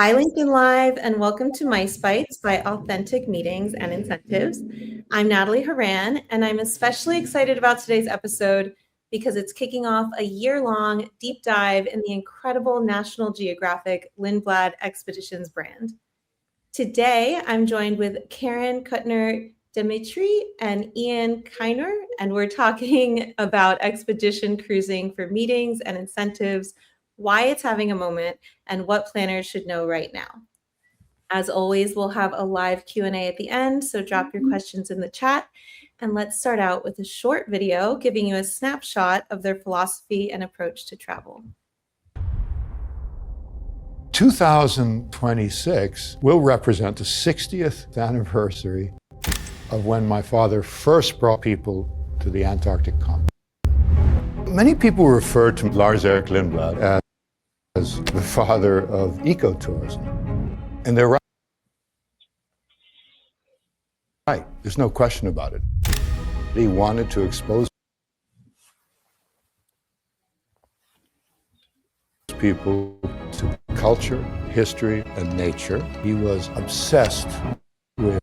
Hi, LinkedIn Live, and welcome to Mice Bites by Authentic Meetings and Incentives. I'm Natalie Horan, and I'm especially excited about today's episode because it's kicking off a year-long deep dive in the incredible National Geographic Lindblad Expeditions brand. Today, I'm joined with Karen Kuttner, Dimitry, and Ian Kynor, and we're talking about expedition cruising for meetings and incentives, why it's having a moment, and what planners should know right now. As always, we'll have a live Q&A at the end, so drop your questions in the chat. And let's start out with a short video giving you a snapshot of their philosophy and approach to travel. 2026 will represent the 60th anniversary of when my father first brought people to the Antarctic continent. Many people refer to Lars-Erik Lindblad as the father of ecotourism, and they're right. There's no question about it. He wanted to expose people to culture, history, and nature. He was obsessed with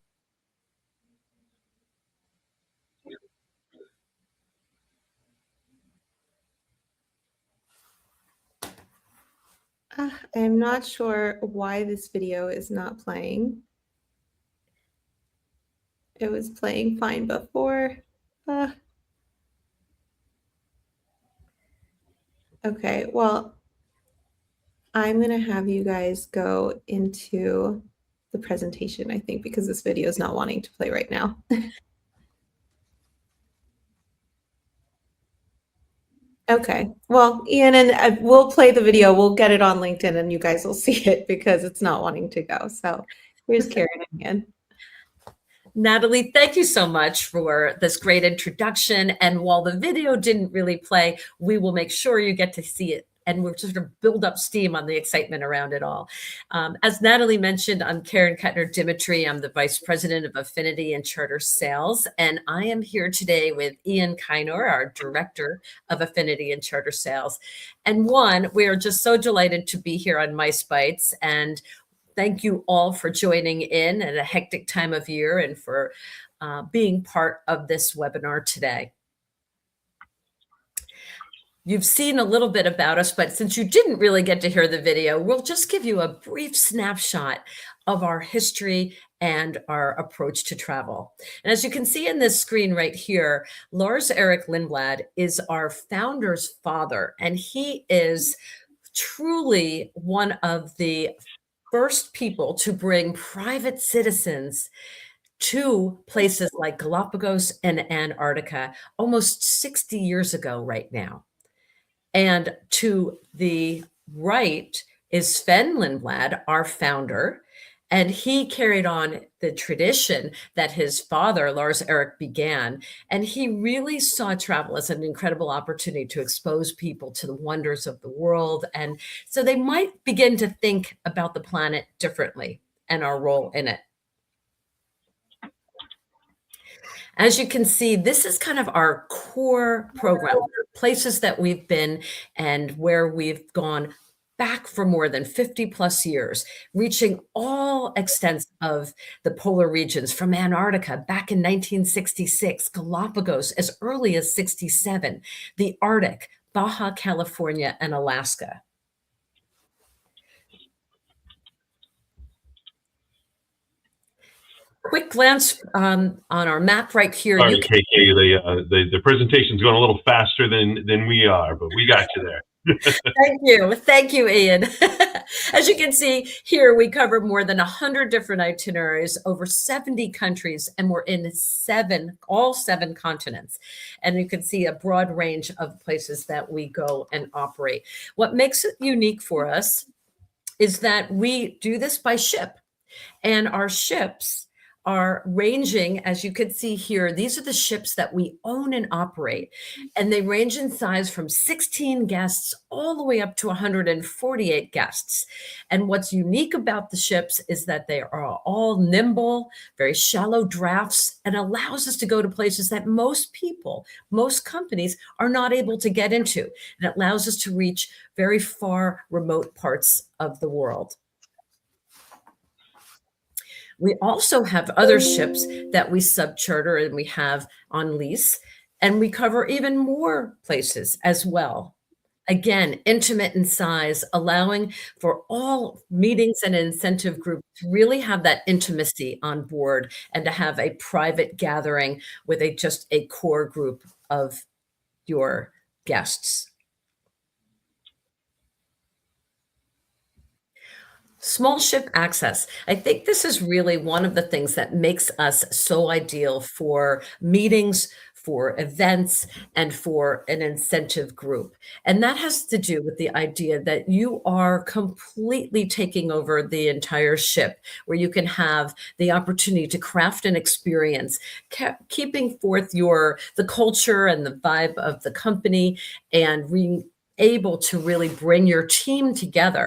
I'm not sure why this video is not playing. It was playing fine before. Okay, well, I'm going to have you guys go into the presentation, I think, because this video is not wanting to play right now. Okay, well, Ian, and we'll play the video. We'll get it on LinkedIn and you guys will see it because it's not wanting to go. So here's Karen and Ian. Natalie, thank you so much for this great introduction. And while the video didn't really play, we will make sure you get to see it. And we're just going to build up steam on the excitement around it all. As Natalie mentioned, I'm Karen Kuttner Dimitry. I'm the Vice President of Affinity and Charter Sales. And I am here today with Ian Kynor, our Director of Affinity and Charter Sales. And we are just so delighted to be here on Mice Bites. And thank you all for joining in at a hectic time of year and for being part of this webinar today. You've seen a little bit about us, but since you didn't really get to hear the video, we'll just give you a brief snapshot of our history and our approach to travel. And as you can see in this screen right here, Lars-Erik Lindblad is our founder's father, and he is truly one of the first people to bring private citizens to places like Galapagos and Antarctica almost 60 years ago right now. And to the right is Sven Lindblad, our founder, and he carried on the tradition that his father, Lars-Erik, began. And he really saw travel as an incredible opportunity to expose people to the wonders of the world. And so they might begin to think about the planet differently and our role in it. As you can see, this is kind of our core program, places that we've been and where we've gone back for more than 50 plus years, reaching all extents of the polar regions from Antarctica back in 1966, Galapagos as early as 67, the Arctic, Baja California, and Alaska. Quick glance on our map right here. Sorry, KK, the presentation's going a little faster than we are, but we got you there. Thank you, Ian. As you can see here, we cover more than 100 different itineraries, over 70 countries, and we're in all seven continents. And you can see a broad range of places that we go and operate. What makes it unique for us is that we do this by ship, and our ships are ranging, as you can see here, these are the ships that we own and operate, and they range in size from 16 guests all the way up to 148 guests. And what's unique about the ships is that they are all nimble, very shallow drafts, and allows us to go to places that most people, most companies are not able to get into. And it allows us to reach very far, remote parts of the world. We also have other ships that we subcharter and we have on lease, and we cover even more places as well. Again, intimate in size, allowing for all meetings and incentive groups to really have that intimacy on board and to have a private gathering with just a core group of your guests. Small ship access. I think this is really one of the things that makes us so ideal for meetings, for events, and for an incentive group. And that has to do with the idea that you are completely taking over the entire ship, where you can have the opportunity to craft an experience, keeping forth the culture and the vibe of the company, and being able to really bring your team together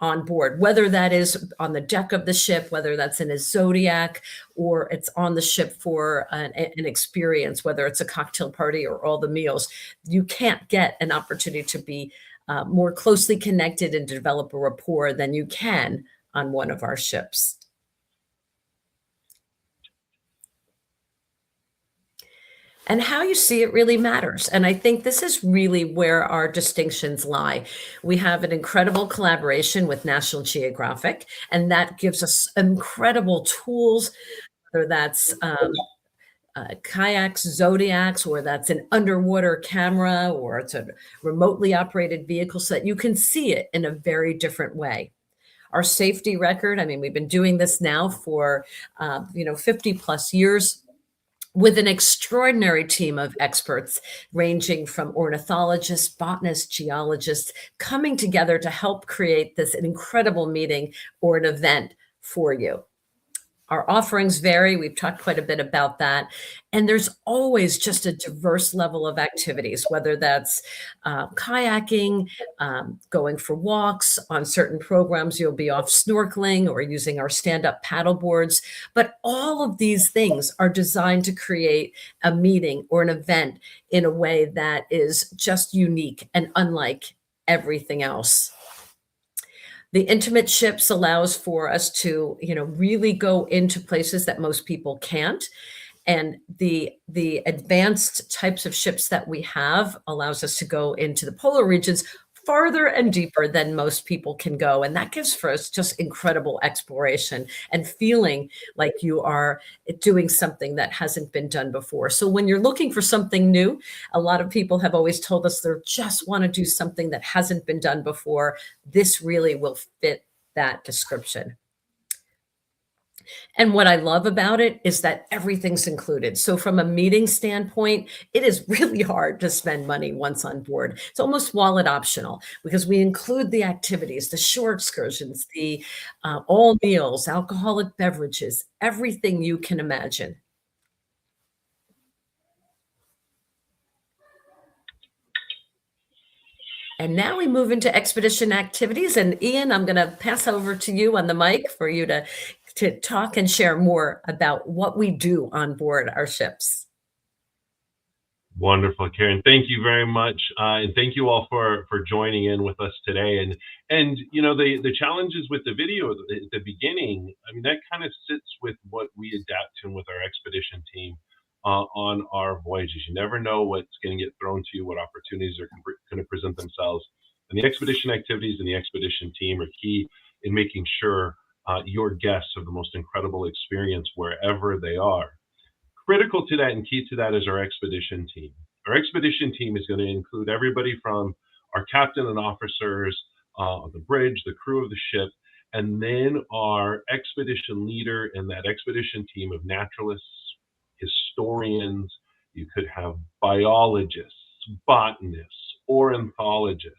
on board, whether that is on the deck of the ship, whether that's in a Zodiac, or it's on the ship for an experience, whether it's a cocktail party or all the meals. You can't get an opportunity to be more closely connected and develop a rapport than you can on one of our ships. And how you see it really matters. And I think this is really where our distinctions lie. We have an incredible collaboration with National Geographic, and that gives us incredible tools, whether that's kayaks, Zodiacs, or that's an underwater camera, or it's a remotely operated vehicle, so that you can see it in a very different way. Our safety record, I mean, we've been doing this now for 50 plus years, with an extraordinary team of experts ranging from ornithologists, botanists, geologists, coming together to help create this incredible meeting or an event for you. Our offerings vary. We've talked quite a bit about that. And there's always just a diverse level of activities, whether that's kayaking, going for walks. On certain programs, you'll be off snorkeling or using our stand-up paddle boards. But all of these things are designed to create a meeting or an event in a way that is just unique and unlike everything else. The intimate ships allows for us to, really go into places that most people can't. And the advanced types of ships that we have allows us to go into the polar regions farther and deeper than most people can go. And that gives for us just incredible exploration and feeling like you are doing something that hasn't been done before. So when you're looking for something new, a lot of people have always told us they just want to do something that hasn't been done before. This really will fit that description. And what I love about it is that everything's included. So from a meeting standpoint, it is really hard to spend money once on board. It's almost wallet optional because we include the activities, the shore excursions, the all meals, alcoholic beverages, everything you can imagine. And now we move into expedition activities. And Ian, I'm going to pass over to you on the mic for you to talk and share more about what we do on board our ships. Wonderful, Karen. Thank you very much, and thank you all for joining in with us today. And the challenges with the video at the beginning, I mean, that kind of sits with what we adapt to with our expedition team on our voyages. You never know what's going to get thrown to you, what opportunities are going to present themselves. And the expedition activities and the expedition team are key in making sure your guests have the most incredible experience wherever they are. Critical to that and key to that is our expedition team. Our expedition team is going to include everybody from our captain and officers on the bridge, the crew of the ship, and then our expedition leader and that expedition team of naturalists, historians. You could have biologists, botanists, ornithologists,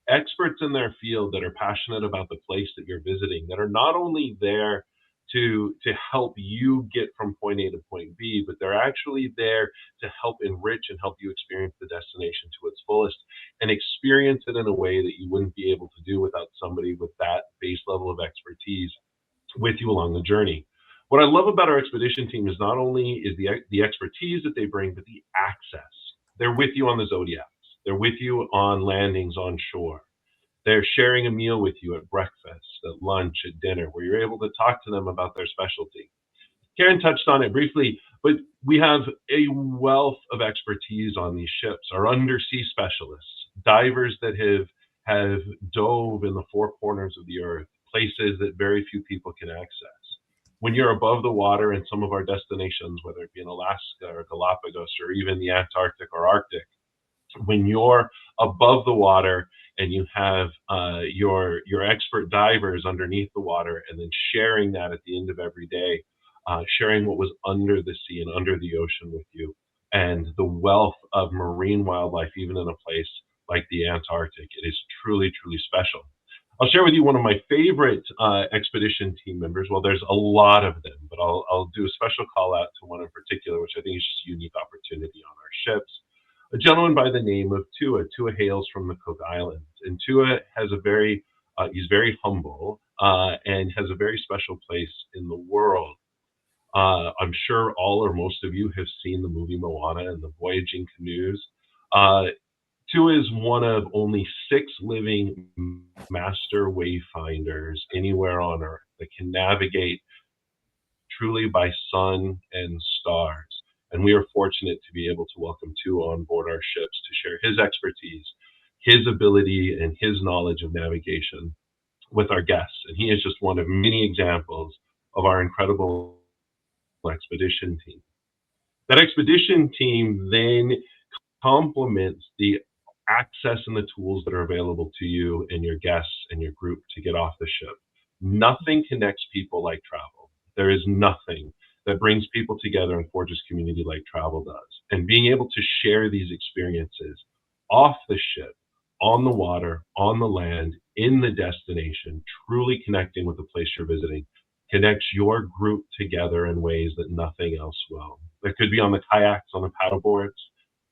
experts in their field that are passionate about the place that you're visiting, that are not only there to help you get from point A to point B, but they're actually there to help enrich and help you experience the destination to its fullest and experience it in a way that you wouldn't be able to do without somebody with that base level of expertise with you along the journey. What I love about our expedition team is not only is the expertise that they bring, but the access. They're with you on the Zodiacs. They're with you on landings on shore. They're sharing a meal with you at breakfast, at at lunch, at dinner, where you're able to talk to them about their specialty. Karen touched on it briefly, but we have a wealth of expertise on these ships. Our undersea specialists, divers that have dove in the four corners of the earth, places that very few people can access. When you're above the water in some of our destinations, whether it be in Alaska or Galapagos or even the Antarctic or Arctic, when you're above the water and you have your expert divers underneath the water, and then sharing that at the end of every day, sharing what was under the sea and under the ocean with you, and the wealth of marine wildlife, even in a place like the Antarctic, it is truly, truly special. I'll share with you one of my favorite expedition team members. Well, there's a lot of them, but I'll do a special call out to one in particular, which I think is just a unique opportunity on our ships. A gentleman by the name of Tua. Tua hails from the Cook Islands, and Tua has he's very humble and has a very special place in the world. I'm sure all or most of you have seen the movie Moana and the voyaging canoes. Tua is one of only 6 living master wayfinders anywhere on Earth that can navigate truly by sun and stars. And we are fortunate to be able to welcome Tua on board our ships to share his expertise, his ability, and his knowledge of navigation with our guests. And he is just one of many examples of our incredible expedition team. That expedition team then complements the access and the tools that are available to you and your guests and your group to get off the ship. Nothing connects people like travel. There is nothing that brings people together and forges community like travel does. And being able to share these experiences off the ship, on the water, on the land, in the destination, truly connecting with the place you're visiting, connects your group together in ways that nothing else will. That could be on the kayaks, on the paddle boards.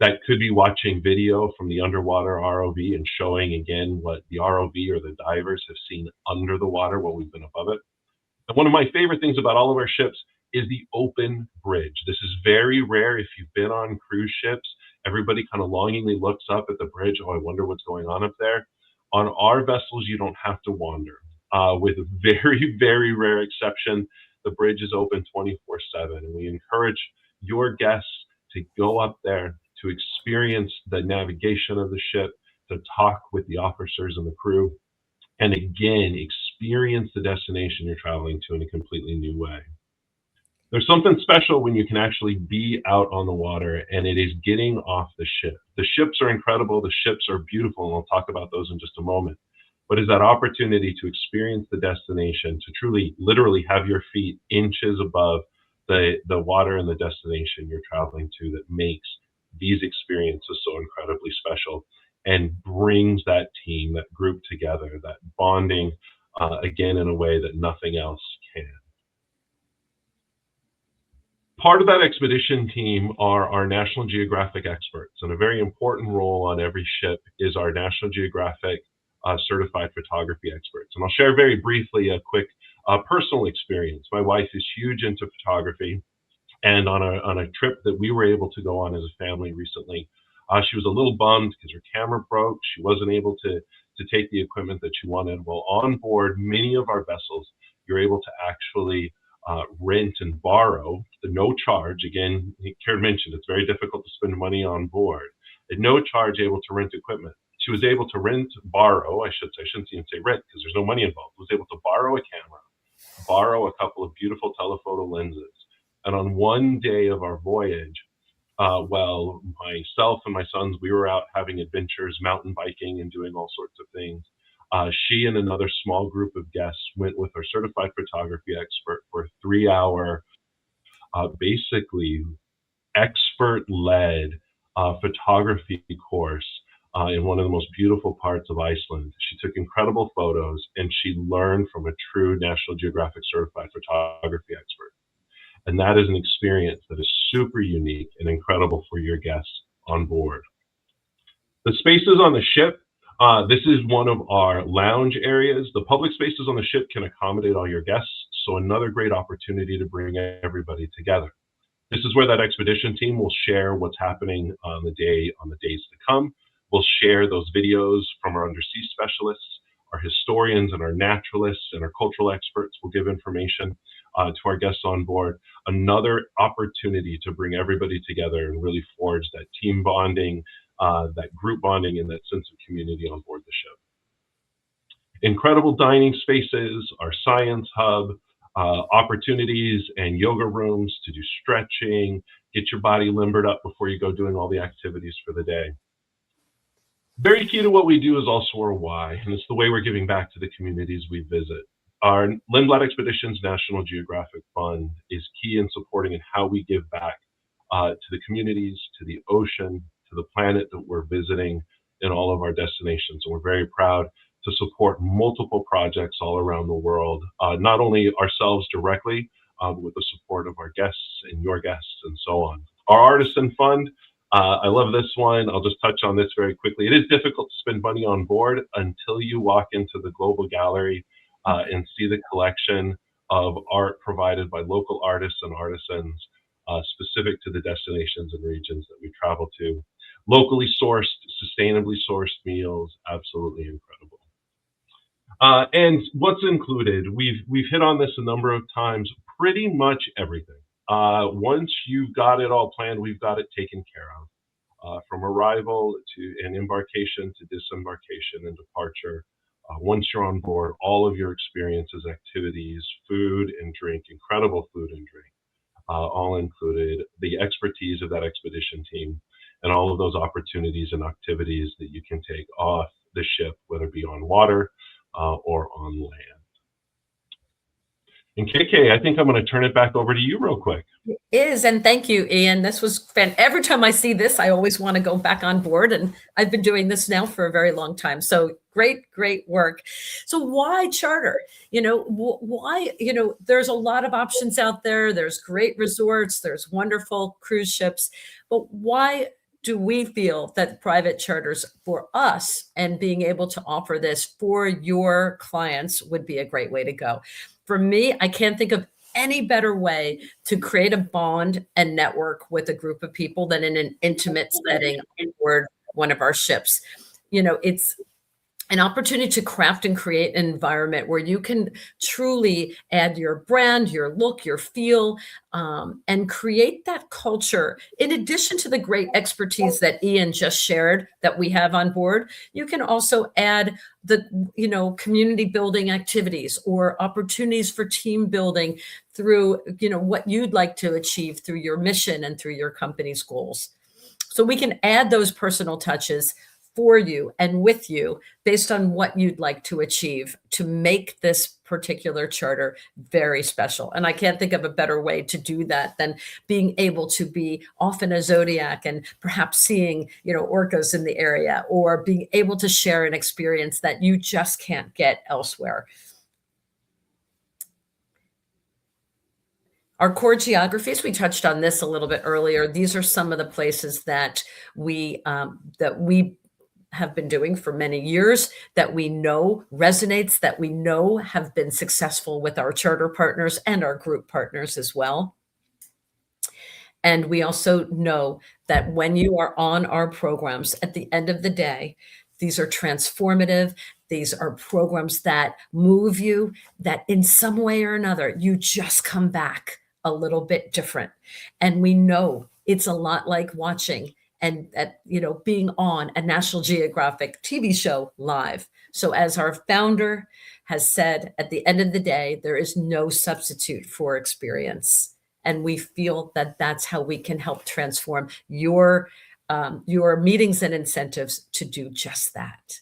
That could be watching video from the underwater ROV and showing again what the ROV or the divers have seen under the water while we've been above it. And one of my favorite things about all of our ships is the open bridge. This is very rare. If you've been on cruise ships, everybody kind of longingly looks up at the bridge. Oh, I wonder what's going on up there. On our vessels, you don't have to wander. With a very, very rare exception, the bridge is open 24/7. And we encourage your guests to go up there, to experience the navigation of the ship, to talk with the officers and the crew, and again, experience the destination you're traveling to in a completely new way. There's something special when you can actually be out on the water, and it is getting off the ship. The ships are incredible. The ships are beautiful, and I'll talk about those in just a moment. But it's that opportunity to experience the destination, to truly, literally have your feet inches above the water and the destination you're traveling to, that makes these experiences so incredibly special and brings that team, that group together, that bonding, again, in a way that nothing else can. Part of that expedition team are our National Geographic experts, and a very important role on every ship is our National Geographic certified photography experts. And I'll share very briefly a quick personal experience. My wife is huge into photography, and on a trip that we were able to go on as a family recently, she was a little bummed because her camera broke. She wasn't able to take the equipment that she wanted. Well, on board many of our vessels, you're able to actually rent and borrow at no charge. Again, Karen mentioned it's very difficult to spend money on board. At no charge, able to rent equipment. She was able to borrow, I shouldn't even say rent because there's no money involved. Was able to borrow a camera, borrow a couple of beautiful telephoto lenses. And on one day of our voyage, well, myself and my sons, we were out having adventures, mountain biking and doing all sorts of things. She and another small group of guests went with our certified photography expert for a 3-hour, basically expert-led photography course in one of the most beautiful parts of Iceland. She took incredible photos, and she learned from a true National Geographic certified photography expert. And that is an experience that is super unique and incredible for your guests on board. The spaces on the ship, this is one of our lounge areas. The public spaces on the ship can accommodate all your guests, so another great opportunity to bring everybody together. This is where that expedition team will share what's happening on the days to come. We'll share those videos from our undersea specialists. Our historians and our naturalists and our cultural experts will give information to our guests on board. Another opportunity to bring everybody together and really forge that team bonding, that group bonding, and that sense of community on board the ship. Incredible dining spaces, our science hub, opportunities and yoga rooms to do stretching, get your body limbered up before you go doing all the activities for the day. Very key to what we do is also our why, and it's the way we're giving back to the communities we visit. Our Lindblad Expeditions National Geographic Fund is key in supporting and how we give back to the communities, to the ocean, to the planet that we're visiting in all of our destinations. And we're very proud to support multiple projects all around the world, not only ourselves directly, but with the support of our guests and your guests and so on. Our Artisan Fund, I love this one. I'll just touch on this very quickly. It is difficult to spend money on board until you walk into the Global Gallery and see the collection of art provided by local artists and artisans specific to the destinations and regions that we travel to. Locally sourced, sustainably sourced meals, absolutely incredible. And what's included? We've hit on this a number of times, pretty much everything. Once you've got it all planned, we've got it taken care of. From arrival to an embarkation to disembarkation and departure. Once you're on board, all of your experiences, activities, food and drink, incredible food and drink, all included, the expertise of that expedition team, and all of those opportunities and activities that you can take off the ship, whether it be on water or on land. And KK, I think I'm going to turn it back over to you real quick. It is, and thank you, Ian. This was fun. Every time I see this, I always want to go back on board, and I've been doing this now for a very long time. So great work. So why charter? Why, there's a lot of options out there. There's great resorts, there's wonderful cruise ships, but why do we feel that private charters for us and being able to offer this for your clients would be a great way to go? For me, I can't think of any better way to create a bond and network with a group of people than in an intimate setting on board one of our ships. It's an opportunity to craft and create an environment where you can truly add your brand, your look, your feel, and create that culture. In addition to the great expertise that Ian just shared that we have on board, you can also add the, community building activities or opportunities for team building through, what you'd like to achieve through your mission and through your company's goals. So we can add those personal touches for you and with you based on what you'd like to achieve to make this particular charter very special. And I can't think of a better way to do that than being able to be off in a zodiac and perhaps seeing, orcas in the area, or being able to share an experience that you just can't get elsewhere. Our core geographies, we touched on this a little bit earlier. These are some of the places that we have been doing for many years, that we know resonates, that we know have been successful with our charter partners and our group partners as well. And we also know that when you are on our programs, at the end of the day, these are transformative. These are programs that move you, that in some way or another, you just come back a little bit different. And we know it's a lot like watching and being on a National Geographic TV show live. So as our founder has said, at the end of the day, there is no substitute for experience. And we feel that that's how we can help transform your meetings and incentives to do just that.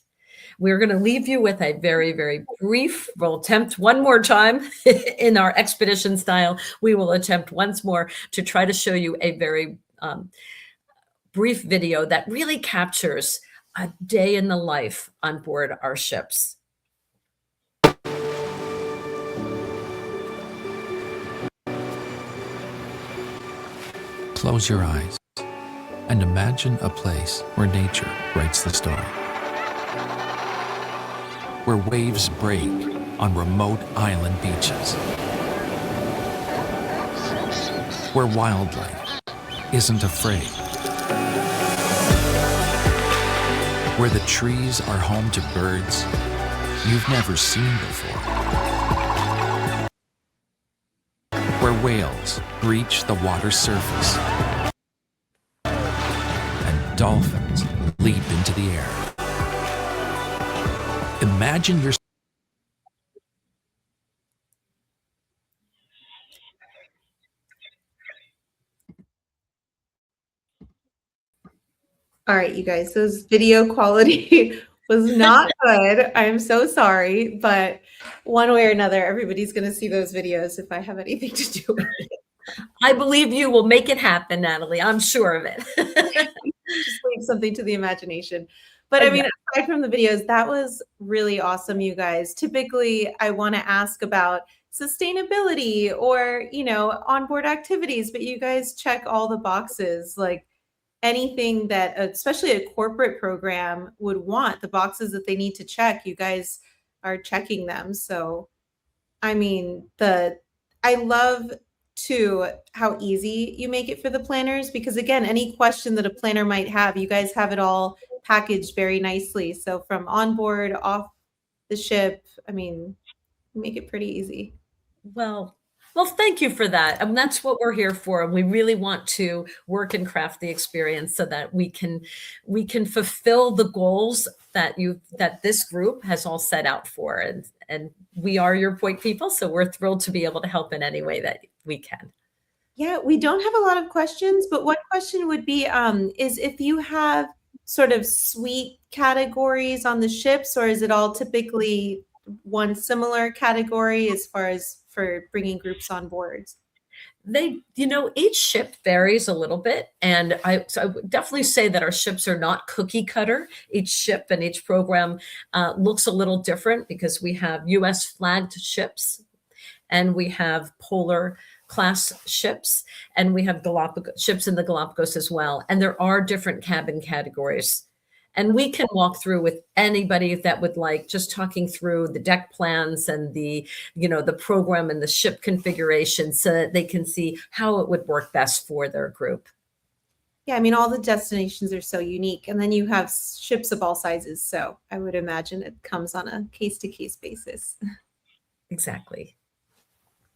We're going to leave you with a very, very brief, we'll attempt one more time in our expedition style. We will attempt once more to try to show you a very brief video that really captures a day in the life on board our ships. Close your eyes and imagine a place where nature writes the story. Where waves break on remote island beaches. Where wildlife isn't afraid. Where the trees are home to birds you've never seen before. Where whales breach the water's surface and dolphins leap into the air. Imagine your All right, you guys, those video quality was not good. I'm so sorry, but one way or another, everybody's going to see those videos if I have anything to do with it. I believe you will make it happen, Natalie. I'm sure of it. Just leave something to the imagination. But I mean, aside from the videos, that was really awesome, you guys. Typically, I want to ask about sustainability or, onboard activities, but you guys check all the boxes. Like, anything that especially a corporate program would want, the boxes that they need to check, you guys are checking them. So I mean, I love too how easy you make it for the planners, because again, any question that a planner might have, you guys have it all packaged very nicely. So from onboard, off the ship, I mean, you make it pretty easy. Well, thank you for that. And that's what we're here for. And we really want to work and craft the experience so that we can fulfill the goals that this group has all set out for. And we are your point people. So we're thrilled to be able to help in any way that we can. Yeah, we don't have a lot of questions, but one question would be is if you have sort of suite categories on the ships, or is it all typically one similar category as far as for bringing groups on board? Each ship varies a little bit. And so I would definitely say that our ships are not cookie cutter. Each ship and each program looks a little different because we have US flagged ships and we have polar class ships and we have Galapagos ships in the Galapagos as well. And there are different cabin categories. And we can walk through with anybody that would like, just talking through the deck plans and the program and the ship configuration so that they can see how it would work best for their group. Yeah, I mean, all the destinations are so unique. And then you have ships of all sizes. So I would imagine it comes on a case-to-case basis. Exactly.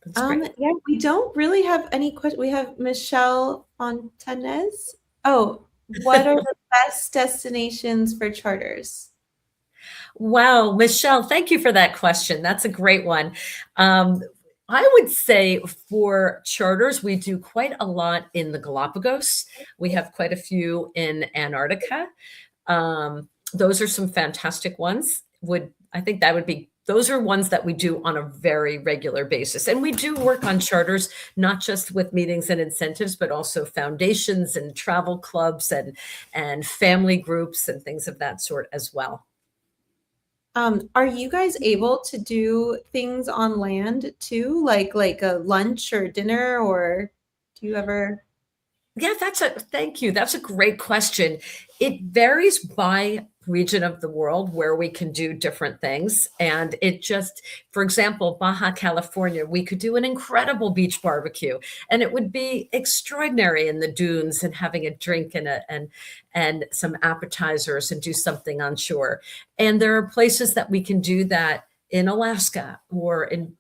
That's great. Yeah, we don't really have any questions. We have Michelle Fontanez. Oh, what are the best destinations for charters? Wow, Michelle, thank you for that question. That's a great one. I would say for charters, we do quite a lot in the Galapagos. We have quite a few in Antarctica. Those are some fantastic ones. Those are ones that we do on a very regular basis. And we do work on charters, not just with meetings and incentives, but also foundations and travel clubs and family groups and things of that sort as well. Are you guys able to do things on land too, like a lunch or dinner, or do you ever? Yeah, thank you. That's a great question. It varies by region of the world where we can do different things. And for example, Baja California, we could do an incredible beach barbecue and it would be extraordinary in the dunes and having a drink and some appetizers and do something on shore. And there are places that we can do that in Alaska or in,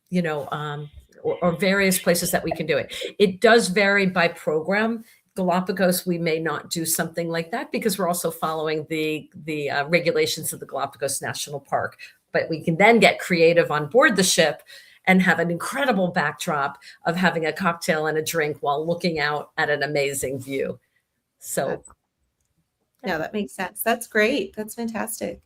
or various places that we can do it. It does vary by program. Galapagos, we may not do something like that because we're also following the regulations of the Galapagos National Park. But we can then get creative on board the ship and have an incredible backdrop of having a cocktail and a drink while looking out at an amazing view. So, yeah, that makes sense. That's great. That's fantastic.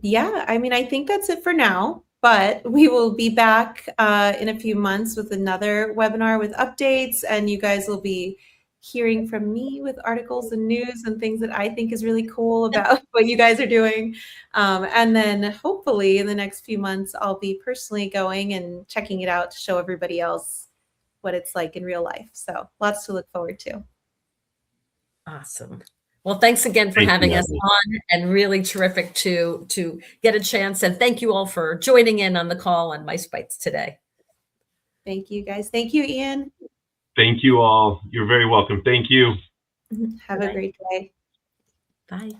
Yeah, I mean, I think that's it for now. But we will be back in a few months with another webinar with updates, and you guys will be hearing from me with articles and news and things that I think is really cool about what you guys are doing. And then hopefully in the next few months, I'll be personally going and checking it out to show everybody else what it's like in real life. So lots to look forward to. Awesome. Well, thanks again for having us on, and really terrific to get a chance. And thank you all for joining in on the call on Mice Bites today. Thank you, guys. Thank you, Ian. Thank you all. You're very welcome. Thank you. Have a great day. Bye.